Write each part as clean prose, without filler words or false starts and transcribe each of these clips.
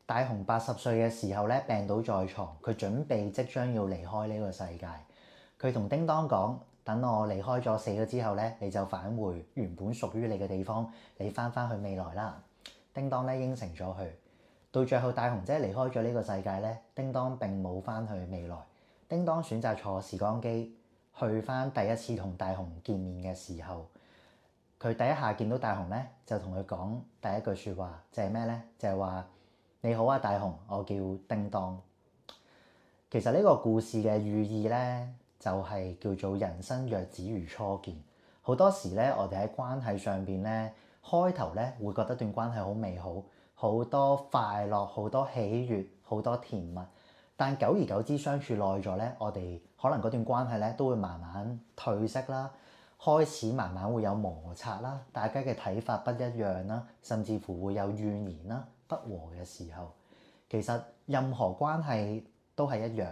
大雄80歲嘅時候咧，病倒在床，佢準備即將要離開呢個世界。佢同叮當講：等我離開咗死咗之後咧，你就返回原本屬於你嘅地方，你翻去未來啦。叮當咧應承咗佢。到最後大雄姐離開咗呢個世界咧，叮當並冇翻去未來。叮當選擇坐時光機去翻第一次同大雄見面嘅時候，佢第一下見到大雄咧，就同佢講第一句説話，就係咩咧？就係話：你好啊，大雄，我叫叮當。其實呢個故事嘅寓意咧，就係叫做人生若只如初見。好多時咧，我哋喺關係上邊咧，開頭咧會覺得段關係好美好，好多快樂，好多喜悅，好多甜蜜。但久而久之相處耐咗咧，我哋可能嗰段關係咧都會慢慢褪色啦，開始慢慢會有摩擦啦，大家嘅睇法不一樣啦，甚至乎會有怨言啦、不和嘅時候。其實任何關係都係一樣。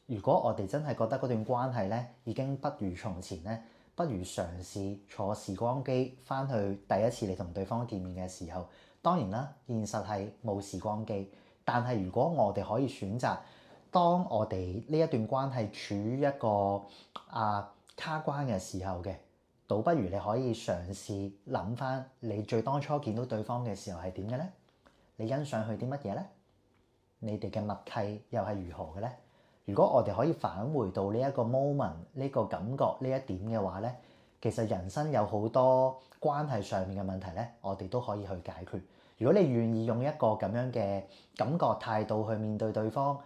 如果我哋真係覺得嗰段關係咧已經不如從前咧，不如嘗試坐時光機翻去第一次你同對方見面嘅時候。當然啦，現實係冇時光機，但係如果我哋可以選擇，當我哋呢一段關係處於一個卡關嘅時候嘅，倒不如你可以嘗試諗翻你最當初見到對方嘅時候係點嘅咧？你欣賞佢啲乜嘢咧？你哋嘅默契又係如何嘅咧？如果我哋可以返回到呢一個 moment 呢個感覺呢一點嘅話咧，其實人生有好多關係上面嘅問題咧，我哋都可以去解決。如果你願意用一個咁樣嘅感覺態度去面對對方，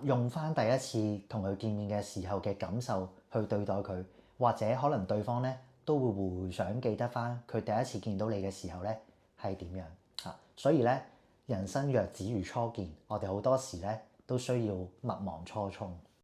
用翻第一次同佢見面嘅時候嘅感受去對待佢，或者可能對方咧都會回想記得翻佢第一次見到你嘅時候咧係點樣嚇。所以咧，人生若只如初見，我哋好多時咧都需要勿忘初衷。